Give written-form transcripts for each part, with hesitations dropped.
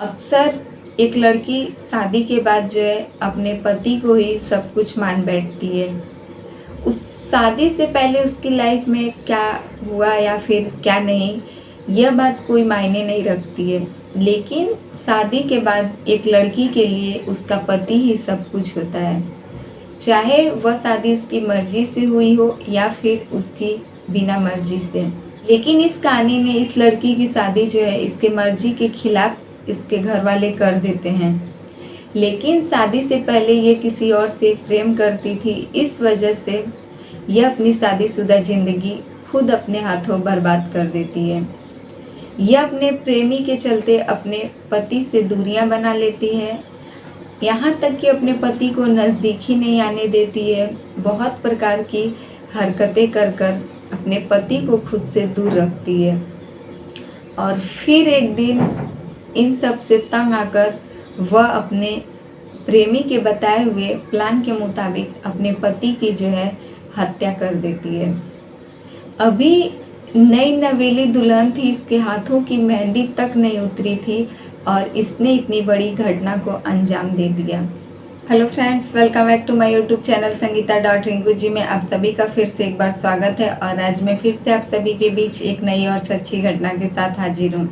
अक्सर एक लड़की शादी के बाद जो है अपने पति को ही सब कुछ मान बैठती है। उस शादी से पहले उसकी लाइफ में क्या हुआ या फिर क्या नहीं, यह बात कोई मायने नहीं रखती है। लेकिन शादी के बाद एक लड़की के लिए उसका पति ही सब कुछ होता है, चाहे वह शादी उसकी मर्जी से हुई हो या फिर उसकी बिना मर्जी से। लेकिन इस कहानी में इस लड़की की शादी जो है इसके मर्जी के खिलाफ इसके घर वाले कर देते हैं। लेकिन शादी से पहले ये किसी और से प्रेम करती थी, इस वजह से यह अपनी शादीशुदा ज़िंदगी खुद अपने हाथों बर्बाद कर देती है। यह अपने प्रेमी के चलते अपने पति से दूरियां बना लेती है, यहाँ तक कि अपने पति को नज़दीक ही नहीं आने देती है। बहुत प्रकार की हरकतें कर कर अपने पति को खुद से दूर रखती है और फिर एक दिन इन सब से तंग आकर वह अपने प्रेमी के बताए हुए प्लान के मुताबिक अपने पति की जो है हत्या कर देती है। अभी नई नवेली दुल्हन थी, इसके हाथों की मेहंदी तक नहीं उतरी थी और इसने इतनी बड़ी घटना को अंजाम दे दिया। Hello friends, welcome back to my YouTube channel Sangeeta dot Rinku ji में आप सभी का फिर से एक बार स्वागत है। और आज मैं फिर से आप सभी के बीच एक नई और सच्ची घटना के साथ हाजिर हूँ।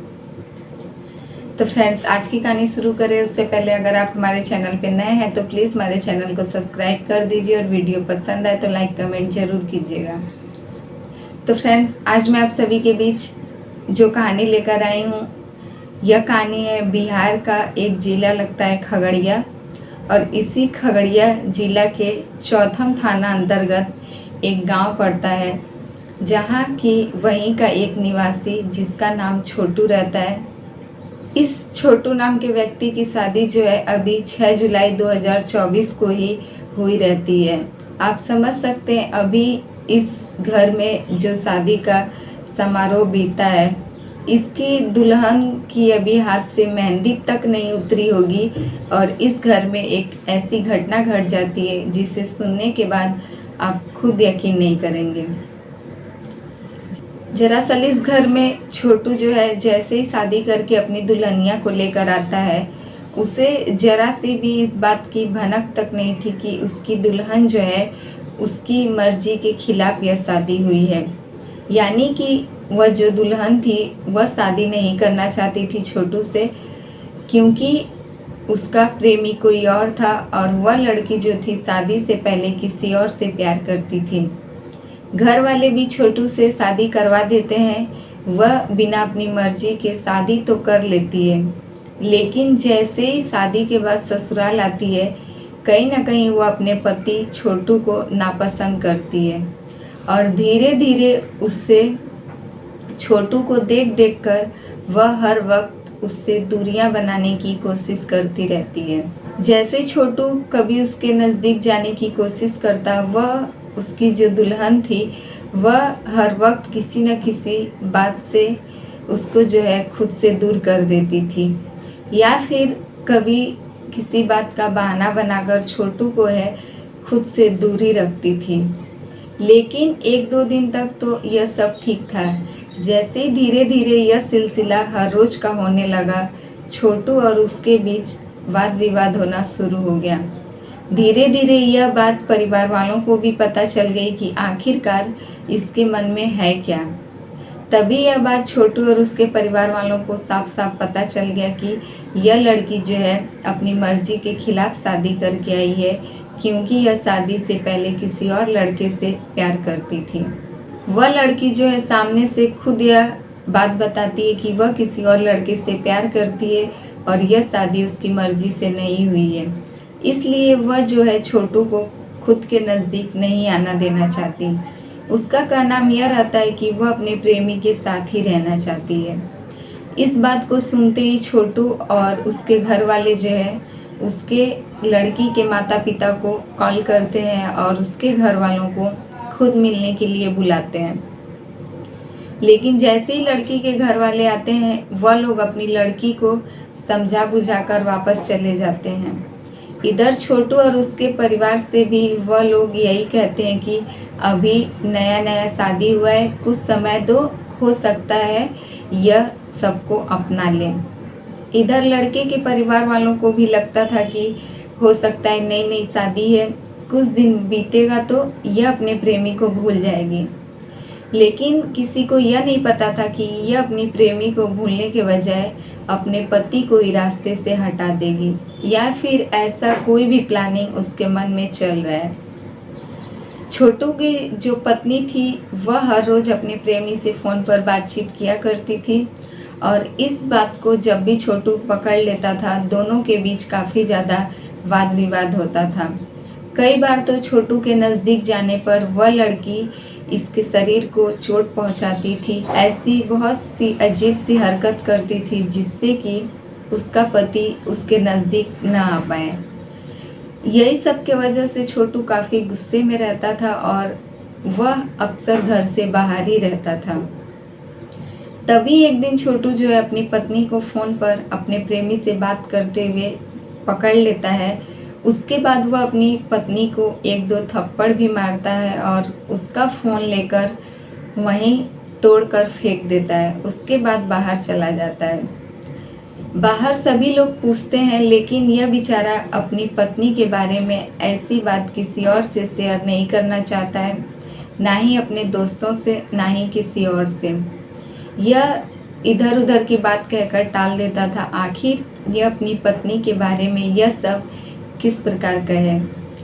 तो फ्रेंड्स, आज की कहानी शुरू करें उससे पहले अगर आप हमारे चैनल पे नए हैं तो प्लीज़ हमारे चैनल को सब्सक्राइब कर दीजिए और वीडियो पसंद आए तो लाइक कमेंट ज़रूर कीजिएगा। तो फ्रेंड्स, आज मैं आप सभी के बीच जो कहानी लेकर आई हूँ, यह कहानी है बिहार का एक ज़िला लगता है खगड़िया, और इसी खगड़िया ज़िला के चौथम थाना अंतर्गत एक गांव पड़ता है, जहां की वहीं का एक निवासी जिसका नाम छोटू रहता है। इस छोटू नाम के व्यक्ति की शादी जो है अभी 6 जुलाई 2024 को ही हुई रहती है। आप समझ सकते हैं अभी इस घर में जो शादी का समारोह बीता है, इसकी दुल्हन की अभी हाथ से मेहंदी तक नहीं उतरी होगी और इस घर में एक ऐसी घटना घट जाती है जिसे सुनने के बाद आप खुद यकीन नहीं करेंगे। दरअसल इस घर में छोटू जो है जैसे ही शादी करके अपनी दुल्हनिया को लेकर आता है, उसे जरा सी भी इस बात की भनक तक नहीं थी कि उसकी दुल्हन जो है उसकी मर्जी के खिलाफ यह शादी हुई है। यानी कि वह जो दुल्हन थी वह शादी नहीं करना चाहती थी छोटू से, क्योंकि उसका प्रेमी कोई और था और वह लड़की जो थी शादी से पहले किसी और से प्यार करती थी। घर वाले भी छोटू से शादी करवा देते हैं, वह बिना अपनी मर्जी के शादी तो कर लेती है, लेकिन जैसे ही शादी के बाद ससुराल आती है, कहीं ना कहीं वह अपने पति छोटू को नापसंद करती है और धीरे धीरे उससे छोटू को देख देख कर वह हर वक्त उससे दूरियां बनाने की कोशिश करती रहती है। जैसे छोटू कभी उसके नज़दीक जाने की कोशिश करता, वह उसकी जो दुल्हन थी वह हर वक्त किसी न किसी बात से उसको जो है खुद से दूर कर देती थी, या फिर कभी किसी बात का बहाना बनाकर छोटू को है खुद से दूरी रखती थी। लेकिन 1-2 दिन तक तो यह सब ठीक था। जैसे ही धीरे धीरे यह सिलसिला हर रोज़ का होने लगा, छोटू और उसके बीच वाद विवाद होना शुरू हो गया। धीरे धीरे यह बात परिवार वालों को भी पता चल गई कि आखिरकार इसके मन में है क्या। तभी यह बात छोटू और उसके परिवार वालों को साफ साफ पता चल गया कि यह लड़की जो है अपनी मर्जी के खिलाफ शादी करके आई है, क्योंकि यह शादी से पहले किसी और लड़के से प्यार करती थी। वह लड़की जो है सामने से खुद यह बात बताती है कि वह किसी और लड़के से प्यार करती है और यह शादी उसकी मर्जी से नहीं हुई है, इसलिए वह जो है छोटू को खुद के नज़दीक नहीं आना देना चाहती। उसका कहना यह रहता है कि वह अपने प्रेमी के साथ ही रहना चाहती है। इस बात को सुनते ही छोटू और उसके घर वाले जो है उसके लड़की के माता पिता को कॉल करते हैं और उसके घर वालों को खुद मिलने के लिए बुलाते हैं। लेकिन जैसे ही लड़की के घर वाले आते हैं, वह लोग अपनी लड़की को समझा बुझाकर वापस चले जाते हैं। इधर छोटू और उसके परिवार से भी वह लोग यही कहते हैं कि अभी नया नया शादी हुआ है, कुछ समय दो, हो सकता है यह सबको अपना लें। इधर लड़के के परिवार वालों को भी लगता था कि हो सकता है नई नई शादी है, कुछ दिन बीतेगा तो यह अपने प्रेमी को भूल जाएगी। लेकिन किसी को यह नहीं पता था कि यह अपनी प्रेमी को भूलने के बजाय अपने पति को ही रास्ते से हटा देगी, या फिर ऐसा कोई भी प्लानिंग उसके मन में चल रहा है। छोटू की जो पत्नी थी वह हर रोज़ अपने प्रेमी से फ़ोन पर बातचीत किया करती थी, और इस बात को जब भी छोटू पकड़ लेता था दोनों के बीच काफ़ी ज़्यादा वाद विवाद होता था। कई बार तो छोटू के नज़दीक जाने पर वह लड़की इसके शरीर को चोट पहुंचाती थी। ऐसी बहुत सी अजीब सी हरकत करती थी जिससे कि उसका पति उसके नज़दीक न आ पाए। यही सब के वजह से छोटू काफ़ी गुस्से में रहता था और वह अक्सर घर से बाहर ही रहता था। तभी एक दिन छोटू जो है अपनी पत्नी को फ़ोन पर अपने प्रेमी से बात करते हुए पकड़ लेता है। उसके बाद वह अपनी पत्नी को एक दो थप्पड़ भी मारता है और उसका फ़ोन लेकर वहीं तोड़कर फेंक देता है। उसके बाद बाहर चला जाता है। बाहर सभी लोग पूछते हैं, लेकिन यह बेचारा अपनी पत्नी के बारे में ऐसी बात किसी और से शेयर नहीं करना चाहता है, ना ही अपने दोस्तों से, ना ही किसी और से। यह इधर उधर की बात कहकर टाल देता था। आखिर यह अपनी पत्नी के बारे में यह सब किस प्रकार का है।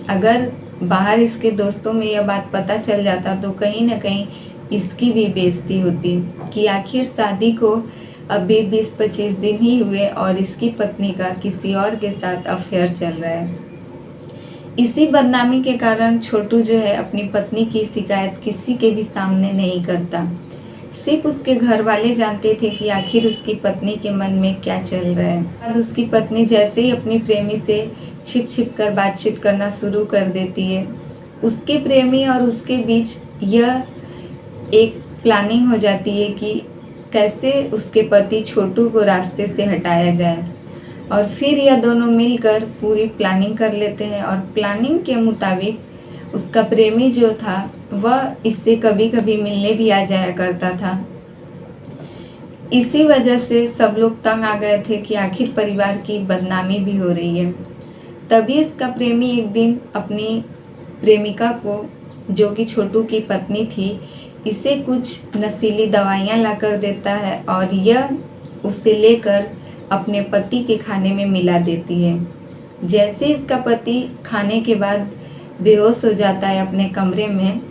अगर बाहर इसके दोस्तों में यह बात पता चल जाता तो कहीं ना कहीं इसकी भी बेइज्जती होती कि आखिर शादी को अभी 20-25 दिन ही हुए और इसकी पत्नी का किसी और के साथ अफेयर चल रहा है। इसी बदनामी के कारण छोटू जो है अपनी पत्नी की शिकायत किसी के भी सामने नहीं करता। सिर्फ उसके घर वाले जानते थे कि आखिर उसकी पत्नी के मन में क्या चल रहा है। बाद उसकी पत्नी जैसे ही अपनी प्रेमी से छिप छिप कर बातचीत करना शुरू कर देती है, उसके प्रेमी और उसके बीच यह एक प्लानिंग हो जाती है कि कैसे उसके पति छोटू को रास्ते से हटाया जाए। और फिर यह दोनों मिलकर पूरी प्लानिंग कर लेते हैं, और प्लानिंग के मुताबिक उसका प्रेमी जो था वह इससे कभी कभी मिलने भी आ जाया करता था। इसी वजह से सब लोग तंग आ गए थे कि आखिर परिवार की बदनामी भी हो रही है। तभी इसका प्रेमी एक दिन अपनी प्रेमिका को, जो कि छोटू की पत्नी थी, इसे कुछ नशीली दवाइयाँ ला कर देता है और यह उसे लेकर अपने पति के खाने में मिला देती है। जैसे ही उसका पति खाने के बाद बेहोश हो जाता है अपने कमरे में,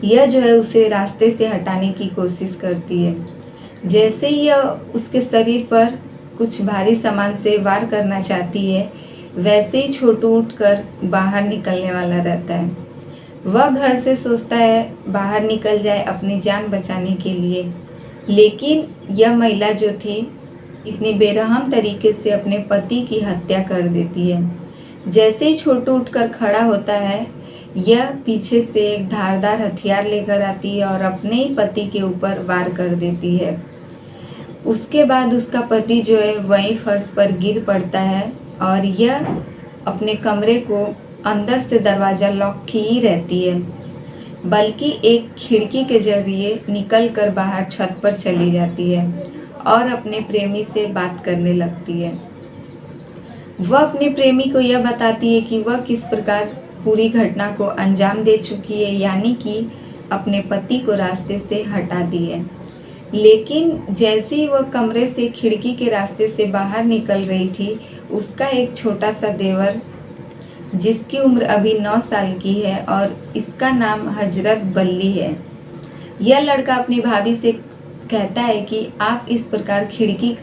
यह जो है उसे रास्ते से हटाने की कोशिश करती है। जैसे ही यह उसके शरीर पर कुछ भारी सामान से वार करना चाहती है, वैसे ही छोटू उठकर बाहर निकलने वाला रहता है। वह घर से सोचता है बाहर निकल जाए अपनी जान बचाने के लिए, लेकिन यह महिला जो थी इतनी बेरहम तरीके से अपने पति की हत्या कर देती है। जैसे ही छोटू उठकर खड़ा होता है, यह पीछे से एक धारदार हथियार लेकर आती है और अपने ही पति के ऊपर वार कर देती है। उसके बाद उसका पति जो है वहीं फर्श पर गिर पड़ता है और यह अपने कमरे को अंदर से दरवाज़ा लॉक की ही रहती है, बल्कि एक खिड़की के जरिए निकलकर बाहर छत पर चली जाती है और अपने प्रेमी से बात करने लगती है। वह अपने प्रेमी को यह बताती है कि वह किस प्रकार पूरी घटना को अंजाम दे चुकी है, यानी कि अपने पति को रास्ते से हटा दी है। लेकिन जैसे ही वह कमरे से खिड़की के रास्ते से बाहर निकल रही थी, उसका एक छोटा सा देवर, जिसकी उम्र अभी 9 साल की है और इसका नाम हजरत बल्ली है, यह लड़का अपनी भाभी से कहता है कि आप इस प्रकार खिड़की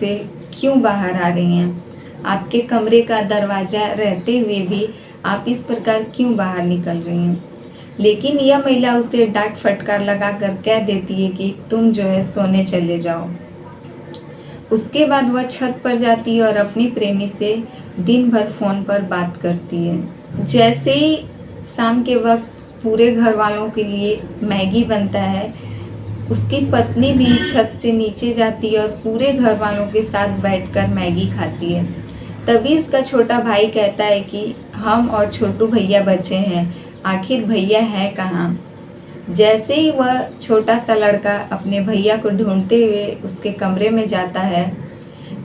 से क्यों बाहर आ रही हैं? आपके कमरे का दरवाज़ा रहते हुए भी आप इस प्रकार क्यों बाहर निकल रही हैं? लेकिन यह महिला उसे डांट फटकार लगाकर कह देती है कि तुम जो है सोने चले जाओ। उसके बाद वह छत पर जाती है और अपनी प्रेमी से दिन भर फ़ोन पर बात करती है। जैसे ही शाम के वक्त पूरे घर वालों के लिए मैगी बनता है, उसकी पत्नी भी छत से नीचे जाती है और पूरे घर वालों के साथ बैठकर मैगी खाती है। तभी उसका छोटा भाई कहता है कि हम और छोटू भैया बचे हैं, आखिर भैया है कहाँ? जैसे ही वह छोटा सा लड़का अपने भैया को ढूंढते हुए उसके कमरे में जाता है,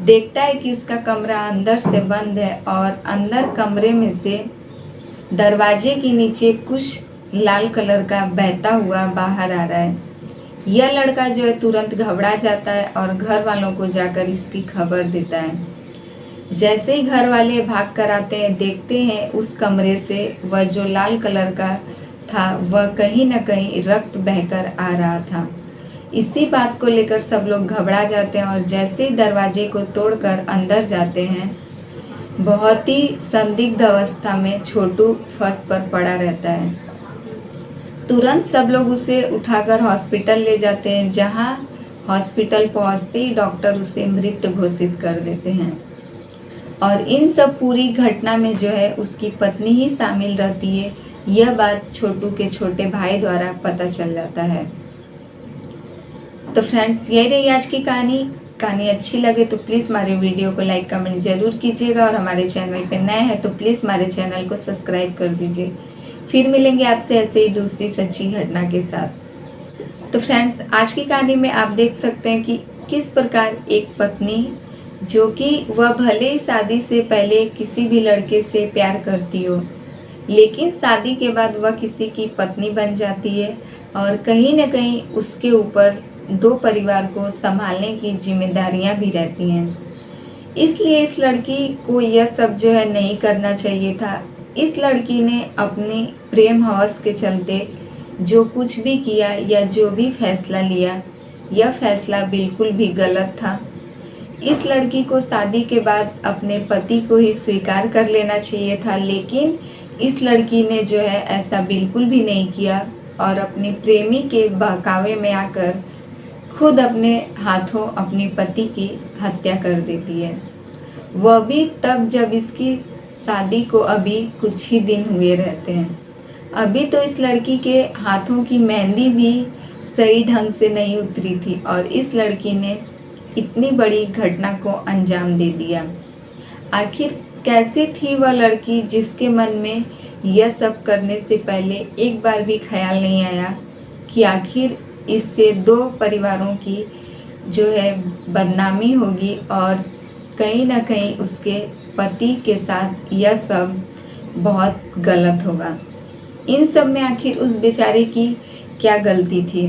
देखता है कि उसका कमरा अंदर से बंद है और अंदर कमरे में से दरवाजे के नीचे कुछ लाल कलर का बहता हुआ बाहर आ रहा है। यह लड़का जो है तुरंत घबरा जाता है और घर वालों को जाकर इसकी खबर देता है। जैसे ही घर वाले भाग कर आते हैं, देखते हैं उस कमरे से वह जो लाल कलर का था वह कहीं न कहीं रक्त बहकर आ रहा था। इसी बात को लेकर सब लोग घबरा जाते हैं और जैसे ही दरवाजे को तोड़कर अंदर जाते हैं, बहुत ही संदिग्ध अवस्था में छोटू फर्श पर पड़ा रहता है। तुरंत सब लोग उसे उठाकर हॉस्पिटल ले जाते हैं, जहां हॉस्पिटल पहुंचते ही डॉक्टर उसे मृत घोषित कर देते हैं। और इन सब पूरी घटना में जो है उसकी पत्नी ही शामिल रहती है। यह बात छोटू के छोटे भाई द्वारा पता चल जाता है। तो फ्रेंड्स, यही रही आज की कहानी अच्छी लगे तो प्लीज़ हमारे वीडियो को लाइक कमेंट ज़रूर कीजिएगा और हमारे चैनल पे नए हैं तो प्लीज़ हमारे चैनल को सब्सक्राइब कर दीजिए। फिर मिलेंगे आपसे ऐसे ही दूसरी सच्ची घटना के साथ। तो फ्रेंड्स, आज की कहानी में आप देख सकते हैं कि किस प्रकार एक पत्नी, जो कि वह भले ही शादी से पहले किसी भी लड़के से प्यार करती हो, लेकिन शादी के बाद वह किसी की पत्नी बन जाती है और कहीं न कहीं उसके ऊपर दो परिवार को संभालने की जिम्मेदारियां भी रहती हैं। इसलिए इस लड़की को यह सब जो है नहीं करना चाहिए था। इस लड़की ने अपनी प्रेम हवस के चलते जो कुछ भी किया या जो भी फैसला लिया, यह फैसला बिल्कुल भी गलत था। इस लड़की को शादी के बाद अपने पति को ही स्वीकार कर लेना चाहिए था, लेकिन इस लड़की ने जो है ऐसा बिल्कुल भी नहीं किया और अपने प्रेमी के बहकावे में आकर खुद अपने हाथों अपने पति की हत्या कर देती है। वह भी तब जब इसकी शादी को अभी कुछ ही दिन हुए रहते हैं। अभी तो इस लड़की के हाथों की मेहंदी भी सही ढंग से नहीं उतरी थी और इस लड़की ने इतनी बड़ी घटना को अंजाम दे दिया। आखिर कैसी थी वह लड़की जिसके मन में यह सब करने से पहले एक बार भी ख्याल नहीं आया कि आखिर इससे दो परिवारों की जो है बदनामी होगी और कहीं ना कहीं उसके पति के साथ यह सब बहुत गलत होगा। इन सब में आखिर उस बेचारे की क्या गलती थी?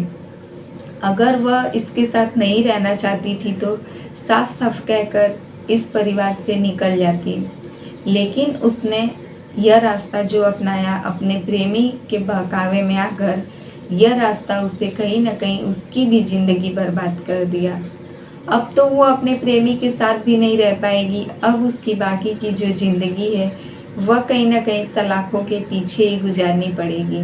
अगर वह इसके साथ नहीं रहना चाहती थी तो साफ साफ कहकर इस परिवार से निकल जाती, लेकिन उसने यह रास्ता जो अपनाया अपने प्रेमी के बहकावे में आकर, यह रास्ता उसे कहीं ना कहीं उसकी भी ज़िंदगी बर्बाद कर दिया। अब तो वो अपने प्रेमी के साथ भी नहीं रह पाएगी। अब उसकी बाकी की जो ज़िंदगी है वह कहीं ना कहीं सलाखों के पीछे ही गुजारनी पड़ेगी।